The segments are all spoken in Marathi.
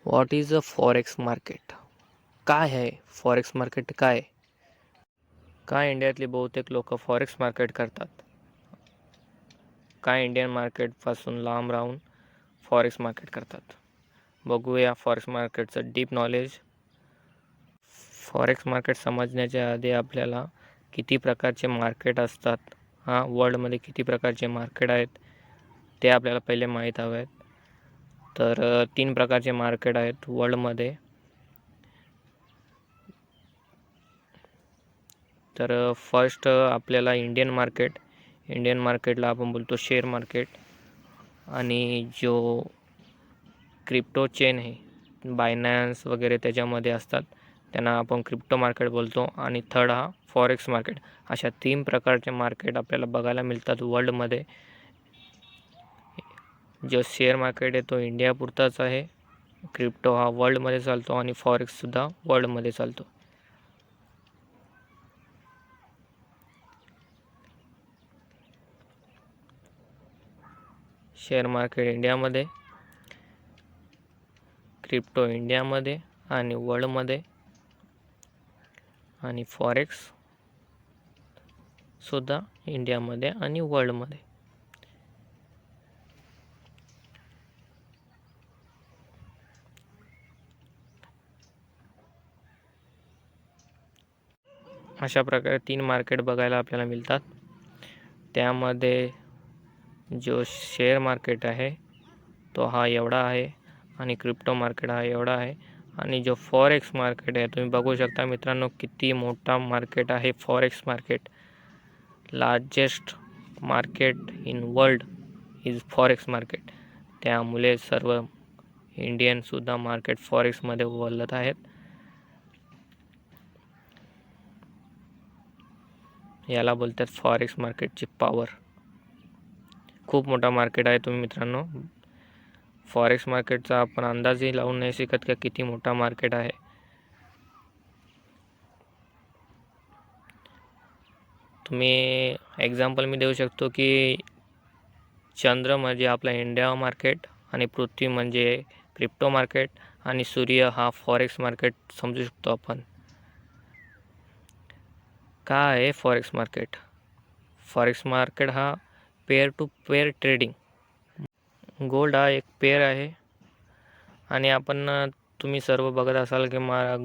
What is a forex market? काय आहे फॉरेक्स मार्केट? काय इंडियातली बहुतेक लोक फॉरेक्स मार्केट करतात? काय इंडियन मार्केटपासून लांब राहून फॉरेक्स मार्केट करतात? बघूया फॉरेक्स मार्केटचं डीप नॉलेज. फॉरेक्स मार्केट समजण्याच्या आधी आपल्याला किती प्रकारचे मार्केट असतात, वर्ल्डमध्ये किती प्रकारचे मार्केट आहेत ते आपल्याला पहिले माहीत हवे आहेत. तर 3 प्रकारचे मार्केट आहेत वर्ल्डमध्ये. तर फर्स्ट आपल्याला इंडियन मार्केटला आपण बोलतो शेअर मार्केट. आणि जो क्रिप्टो चेन आहे, बायनान्स वगैरे त्याच्यामध्ये असतात, त्यांना आपण क्रिप्टो मार्केट बोलतो. आणि थर्ड हा फॉरेक्स मार्केट. अशा 3 प्रकारचे मार्केट आपल्याला बघायला मिळतात वर्ल्डमध्ये. जो शेअर मार्केट आहे तो इंडियापुरताच आहे, क्रिप्टो हा वर्ल्डमध्ये चालतो आणि फॉरेक्ससुद्धा वर्ल्डमध्ये चालतो. शेअर मार्केट इंडियामध्ये, क्रिप्टो इंडियामध्ये आणि वर्ल्डमध्ये, आणि फॉरेक्स सुद्धा इंडियामध्ये आणि वर्ल्डमध्ये. अशा प्रकारे 3 मार्केट बघायला आपल्याला मिळतात. त्यामध्ये जो शेअर मार्केट आहे तो हा एवढा आहे आणि क्रिप्टो मार्केट हा एवढा आहे. आणि जो फॉरेक्स मार्केट आहे, तुम्ही बघू शकता मित्रांनो किती मोठा मार्केट आहे forex market. Largest market in world is forex market. त्यामुळे सर्व इंडियनसुद्धा मार्केट फॉरेक्समध्ये वळत आहेत. याला बोलतात फॉरेक्स मार्केटची पॉवर. खूप मोठा मार्केट आहे. तुम्ही मित्रांनो फॉरेक्स मार्केटचा आपण अंदाजही लावून नाही शकत का किती मोठा मार्केट आहे. तुम्ही एक्झाम्पल मी देऊ शकतो की चंद्र म्हणजे आपला इंडिया मार्केट, आणि पृथ्वी म्हणजे क्रिप्टो मार्केट, आणि सूर्य हा फॉरेक्स मार्केट समजू शकतो आपण. काय आहे फॉरेक्स मार्केट? फॉरेक्स मार्केट हा pair to pair trading. Gold हा एक पेअर आहे. आणि तुम्ही सर्व बघत असाल की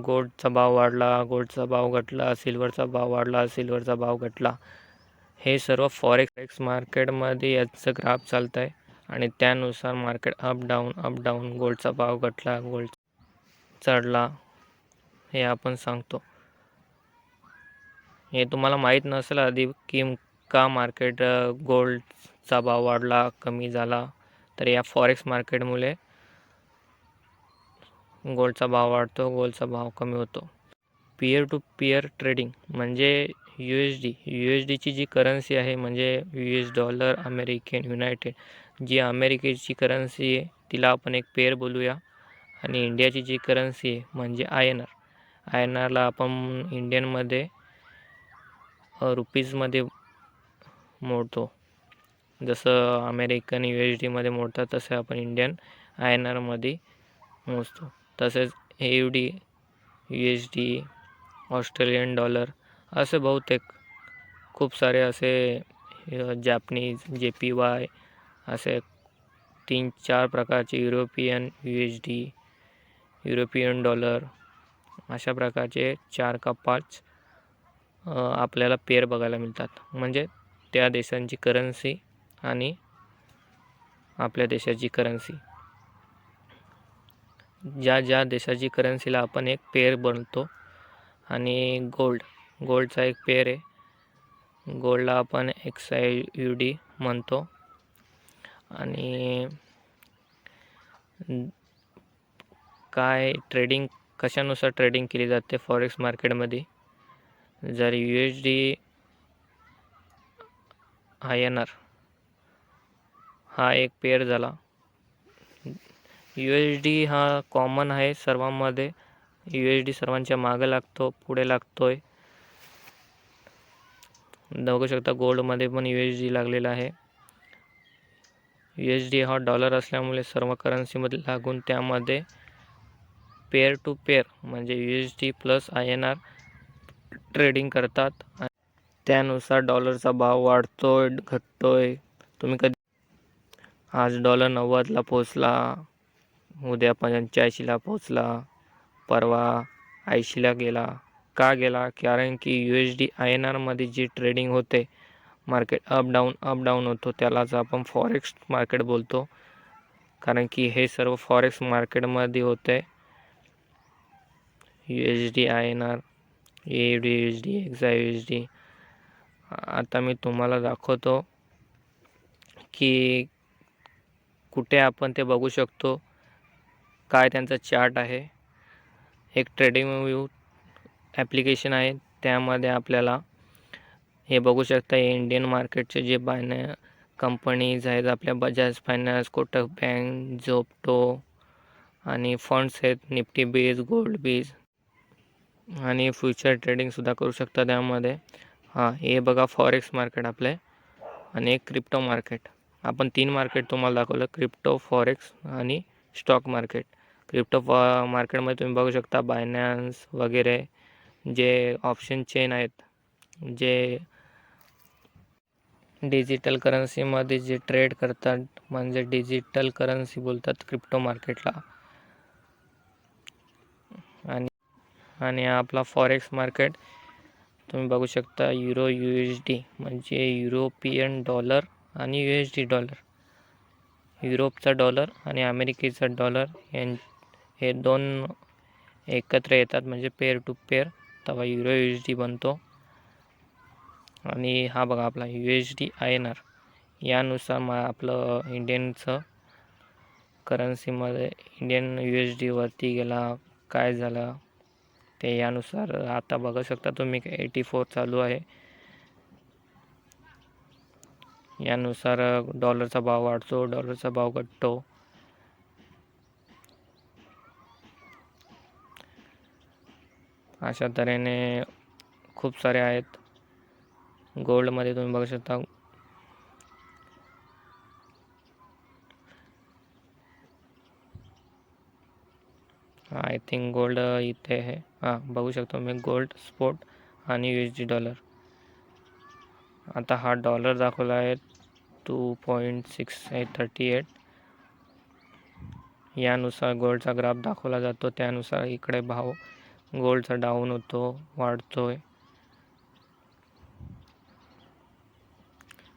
गोल्डचा भाव वाढला, गोल्डचा भाव घटला, सिल्वरचा भाव वाढला, सिल्वरचा भाव घटला. हे सर्व फॉरेक्स मार्केटमध्ये याचं ग्राफ चालत आहे. आणि त्यानुसार मार्केट अप डाऊन, गोल्डचा भाव घटला, गोल्ड चढला, हे आपण सांगतो. हे तुम्हाला माहीत नसेल आधी की का मार्केट गोल्डचा भाव वाढला, कमी झाला, तर या फॉरेक्स मार्केटमुळे गोल्डचा भाव वाढतो, गोल्डचा भाव कमी होतो. पीअर टू पीअर ट्रेडिंग म्हणजे USDची जी करन्सी आहे, म्हणजे US डॉलर, अमेरिकन, युनायटेड, जी अमेरिकेची करन्सी आहे तिला आपण एक पेअर बोलूया. आणि इंडियाची जी करन्सी आहे म्हणजे INRला आपण इंडियनमध्ये रुपीजमध्ये मोडतो. जसं अमेरिकन USDमध्ये मोडतात तसं आपण इंडियन INRमध्ये मोजतो. तसेच AUD, USD, ऑस्ट्रेलियन डॉलर, असे बहुतेक खूप सारे असे जॅपनीज, JPY, असे 3-4 प्रकारचे युरोपियन USD, युरोपियन डॉलर, अशा प्रकारचे 4 का 5 आपल्याला पेअर बघायला मिळतात. म्हणजे त्या देशांची करन्सी आणि आपल्या देशाची करन्सी, ज्या देशाची करन्सीला आपण एक पेअर बनतो. आणि गोल्डचा एक पेअर आहे. गोल्डला आपण XAUD म्हणतो. आणि काय ट्रेडिंग, कशानुसार ट्रेडिंग केली जाते फॉरेक्स मार्केटमध्ये? जर USD INR हा एक पेअर झाला. USD हा कॉमन आहे सर्वांमध्ये. USD सर्वांच्या मागे लागतो, पुढे लागतोय. बघू शकता गोल्डमध्ये पण USD लागलेला आहे. USD हा डॉलर असल्यामुळे सर्व करन्सीमध्ये लागून त्यामध्ये पेअर टू पेअर म्हणजे USD प्लस INR ट्रेडिंग करतात. त्यानुसार डॉलरचा भाव वाढतोय घटतोय. तुम्ही कधी आज डॉलर 90ला पोचला, उद्या 85ला पोचला, परवा 80ला गेला. का गेला? कारण की USD INR मध्ये जी ट्रेडिंग होते, मार्केट अप डाऊन होतो, त्यालाच आपण फॉरेक्स मार्केट बोलतो. कारण की हे सर्व फॉरेक्स मार्केटमध्ये होते. USD INR, AUD USD, XAUSD. आता मी तुम्हाला दाखवतो की कुठे आपण ते बघू शकतो. काय त्यांचा चार्ट आहे. एक ट्रेडिंग व्यू ॲप्लिकेशन आहे, त्यामध्ये आपल्याला हे बघू शकता. इंडियन मार्केटचे जे कंपनीज आहेत, आपल्या बजाज फायनान्स, कोटक बँक, झोमॅटो आणि फंड्स आहेत, निफ्टी बेस, गोल्ड बेस आणि फ्युचर ट्रेडिंगसुद्धा करू शकता त्यामध्ये. हे बघा फॉरेक्स मार्केट आपले आणि एक क्रिप्टो मार्केट. आपण 3 मार्केट तुम्हाला दाखवलं, क्रिप्टो, फॉरेक्स आणि स्टॉक मार्केट. क्रिप्टो मार्केटमध्ये तुम्ही बघू शकता बायनान्स वगैरे जे ऑप्शन चेन आहेत, जे डिजिटल करन्सीमध्ये जे ट्रेड करतात, म्हणजे डिजिटल करन्सी बोलतात क्रिप्टो मार्केटला. आणि आपला फॉरेक्स मार्केट तुम्ही बघू शकता. युरो USD म्हणजे युरोपियन डॉलर आणि USD डॉलर. युरोपचा डॉलर आणि अमेरिकेचा डॉलर हे दोन एकत्र येतात म्हणजे पेअर टू पेअर, तेव्हा युरो USD बनतो. आणि हा बघा आपला USD INR. यानुसार आपलं इंडियनचं करन्सीमध्ये इंडियन USD वरती गेला, काय झालं ते यानुसार आता बघू शकता तुम्ही. 84 चालू आहे. यानुसार डॉलरचा भाव वाढतो, डॉलरचा भाव घटतो. अशा तऱ्हेने खूप सारे आहेत. गोल्डमध्ये तुम्ही बघू शकता. आय थिंक गोल्ड इथे आहे. बघू शकतो मी गोल्ड स्पॉट आणि USD डॉलर. आता हा डॉलर दाखवला आहे 2.6838. यानुसार गोल्डचा ग्राफ दाखवला जातो. त्यानुसार इकडे भाव गोल्डचा डाऊन होतो, वाढतोय.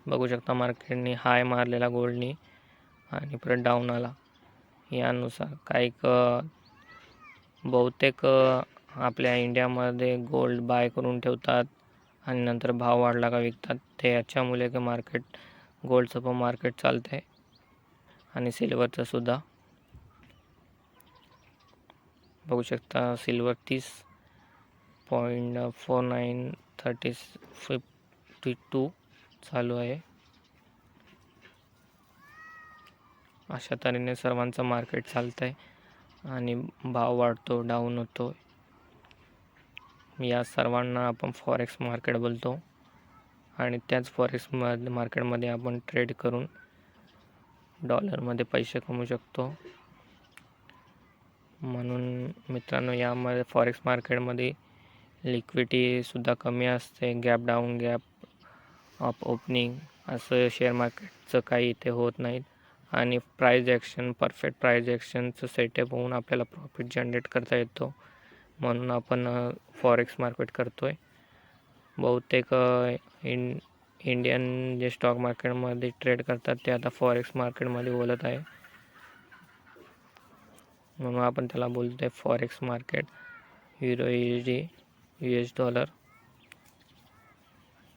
बघू शकता मार्केटने हाय मारलेला गोल्डनी आणि परत डाऊन आला. यानुसार काही बहुतेक आपल्या इंडियामध्ये गोल्ड बाय करून ठेवतात आणि नंतर भाव वाढला का विकतात. ते याच्यामुळे की मार्केट गोल्डचं पण मार्केट चालतं आणि सिल्वरचं सुद्धा. बघू शकता सिल्वर 30.4932 चालू आहे. अशा तऱ्हेने सर्वांचं मार्केट चालतं आहे आणि भाव वाढतो, डाऊन होतो. या सर्वांना आपण फॉरेक्स मार्केट बोलतो आणि त्याच फॉरेक्स मार्केटमध्ये आपण ट्रेड करून डॉलरमध्ये पैसे कमवू शकतो. म्हणून मित्रांनो, यामध्ये फॉरेक्स मार्केटमध्ये लिक्विडिटीसुद्धा कमी असते. Gap down, gap up opening असं शेअर मार्केटचं काही इथे होत नाही. आणि परफेक्ट प्राईज ॲक्शनचं सेटअप होऊन आपल्याला प्रॉफिट जनरेट करता येतो. म्हणून आपण फॉरेक्स मार्केट करतो आहे. बहुतेक इंडियन जे स्टॉक मार्केटमध्ये ट्रेड करतात ते आता फॉरेक्स मार्केटमध्ये बोलत आहे. म्हणून आपण त्याला बोलतो आहे forex market. Euro USD, US dollar